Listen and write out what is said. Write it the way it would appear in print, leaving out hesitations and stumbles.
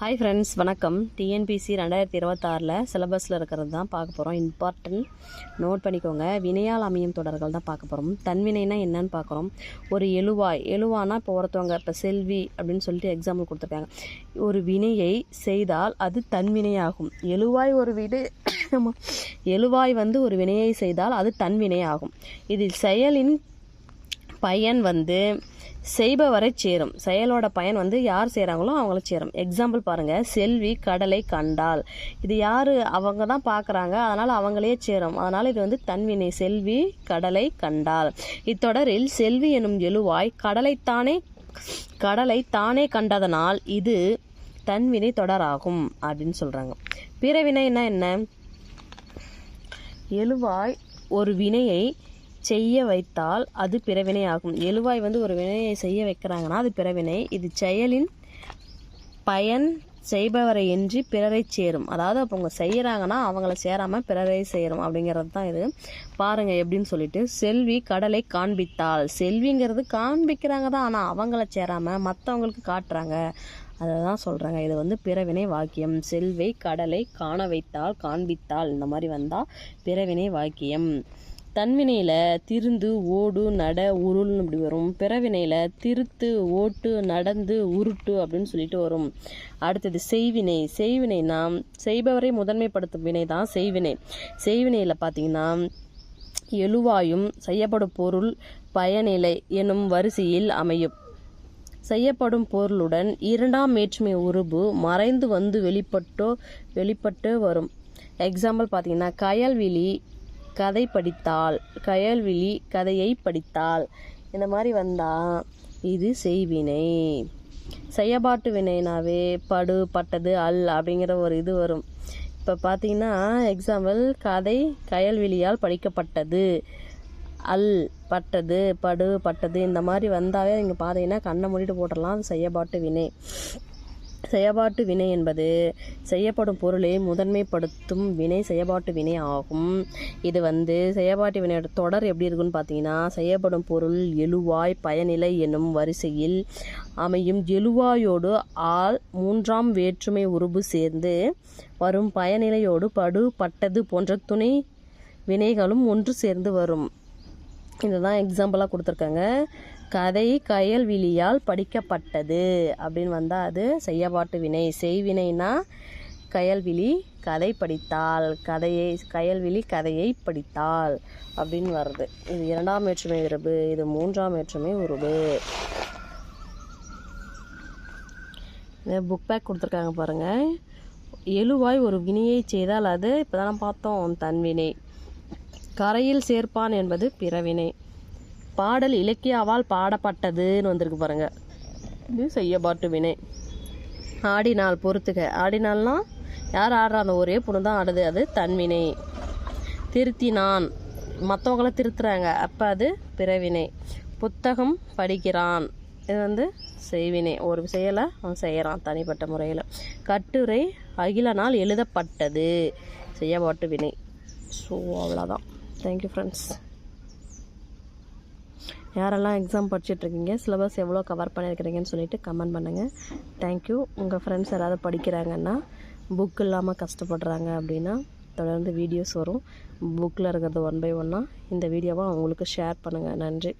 Hi friends, வணக்கம். TNPSC 2026 சிலபஸில் இருக்கிறது தான் பார்க்க போகிறோம். இம்பார்ட்டன்ட் நோட் பண்ணிக்கோங்க. வினையால் அமையும் தொடர்கள் தான் பார்க்க போகிறோம். தன்வினைனா என்னன்னு பார்க்குறோம். ஒரு எழுவானா இப்போ ஒருத்தவங்க இப்போ செல்வி அப்படின்னு சொல்லிட்டு எக்ஸாம்பிள் கொடுத்துருக்காங்க. ஒரு வினையை செய்தால் அது தன்வினையாகும். எழுவாய் ஒரு வினையை செய்தால் அது தன்வினை ஆகும். இதில் செயலின் பயன் செய்பவரை சேரும். செயலோட பயன் யார் செய்கிறாங்களோ அவங்கள சேரும். எக்ஸாம்பிள் பாருங்கள். செல்வி கடலை கண்டால், இது யார்? அவங்க தான் பார்க்குறாங்க, அதனால் அவங்களே சேரும். அதனால் இது தன்வினை. செல்வி கடலை கண்டால். இத்தொடரில் செல்வி எனும் எழுவாய் கடலை தானே கண்டதனால் இது தன்வினை தொடராகும் அப்படின்னு சொல்கிறாங்க. பிறவினைனா என்ன? எழுவாய் ஒரு வினையை செய்ய வைத்தால் அது பிறவினை ஆகும். எழுவாய் ஒரு வினையை செய்ய வைக்கிறாங்கன்னா அது பிறவினை. இது செயலின் பயன் செய்பவரை என்று பிறரை சேரும். அதாவது அப்போ அவங்க செய்கிறாங்கன்னா அவங்கள சேராமல் பிறரை சேரும் அப்படிங்கிறது தான் இது. பாருங்கள் எப்படின்னு சொல்லிட்டு. செல்வி கடலை காண்பித்தால், செல்விங்கிறது காண்பிக்கிறாங்க தான், ஆனால் அவங்கள சேராமல் மற்றவங்களுக்கு காட்டுறாங்க. அதை தான் சொல்கிறாங்க. இது பிறவினை வாக்கியம். செல்வி கடலை காண வைத்தால், காண்பித்தால், இந்த மாதிரி வந்தால் பிறவினை வாக்கியம். தன்வினையில் திருந்து ஓடு நட உருள்னு இப்படி வரும். பிறவினையில் திருத்து ஓட்டு நடந்து உருட்டு அப்படின்னு சொல்லிட்டு வரும். அடுத்தது செய்வினை. செய்வினைனா செய்பவரை முதன்மைப்படுத்தும் வினை தான் செய்வினை. செய்வினையில் பார்த்தீங்கன்னா எழுவாயும் செய்யப்படும் பொருள் பயனிலை எனும் வரிசையில் அமையும். செய்யப்படும் பொருளுடன் இரண்டாம் வேற்றுமை உருபு மறைந்து வெளிப்பட்டு வரும். எக்ஸாம்பிள் பார்த்தீங்கன்னா கயல்விழி கதை படித்தாள், கயல்விழி கதையை படித்தாள், இந்த மாதிரி வந்தால் இது செய்வினை. செய்யப்பாட்டு வினைனாவே படு பட்டது அல் அப்படிங்கிற ஒரு இது வரும். இப்போ பார்த்தீங்கன்னா எக்ஸாம்பிள் கதை கயல்விழியால் படிக்கப்பட்டது, அல் பட்டது, படு பட்டது, இந்த மாதிரி வந்தாவே நீங்கள் பார்த்தீங்கன்னா கண்ணை மூடிட்டு போட்டுடலாம். அது செய்யப்பாட்டு வினை. செயபாட்டு வினை என்பது செய்யப்படும் பொருளை முதன்மைப்படுத்தும் வினை செயபாட்டு வினை ஆகும். இது செயபாட்டு வினையோட தொடர் எப்படி இருக்குன்னு பார்த்தீங்கன்னா, செய்யப்படும் பொருள் எழுவாய் பயனிலை என்னும் வரிசையில் அமையும். எழுவாயோடு ஆள் மூன்றாம் வேற்றுமை உருபு சேர்ந்து வரும். பயனிலையோடு படு பட்டது போன்ற துணை வினைகளும் ஒன்று சேர்ந்து வரும். இதுதான் எக்ஸாம்பிளாக கொடுத்துருக்காங்க. கதை கயல்விழியால் படிக்கப்பட்டது அப்படின்னு வந்தால் அது செய்யப்பாட்டு வினை. செய்வினைனா கயல்விழி கதை படித்தாள், கயல்விழி கதையை படித்தாள் அப்படின்னு வருது. இது இரண்டாம் வேற்றுமை உருபு, இது மூன்றாம் வேற்றுமை உருபு. புக் பேக் கொடுத்துருக்காங்க பாருங்கள். எழுவாய் ஒரு வினையை செய்தால் அது இப்போ தானே பார்த்தோம் தன்வினை. கரையில் சேர்ப்பான் என்பது பிறவினை. பாடல் இலக்கியாவால் பாடப்பட்டதுன்னு வந்திருக்கு பாருங்கள், இது செய்யப்பாட்டு வினை. ஆடினால் பொறுத்துக. ஆடினால்னா யார் ஆடுறா? அந்த ஒரே பொண்ணு தான் ஆடுது, அது தன்வினை. திருத்தினான், மற்றவங்கள திருத்துறாங்க, அப்போ அது பிறவினை. புத்தகம் படிக்கிறான், இது செய்வினை. ஒரு செயலை அவன் செய்கிறான் தனிப்பட்ட முறையில். கட்டுரை அகிலனால் எழுதப்பட்டது, செய்யப்பாட்டு வினை. ஸோ அவ்வளோதான். Thank you friends. யாரெல்லாம் எக்ஸாம் படிச்சுட்ருக்கீங்க, சிலபஸ் எவ்வளோ கவர் பண்ணியிருக்கிறீங்கன்னு சொல்லிட்டு கமெண்ட் பண்ணுங்கள். தேங்க்யூ. உங்கள் ஃப்ரெண்ட்ஸ் யாராவது படிக்கிறாங்கன்னா, புக் இல்லாமல் கஷ்டப்படுறாங்க அப்படின்னா தொடர்ந்து வீடியோஸ் வரும். புக்கில் இருக்கிறது 1 by 1 இந்த வீடியோவை அவங்களுக்கு ஷேர் பண்ணுங்கள். நன்றி.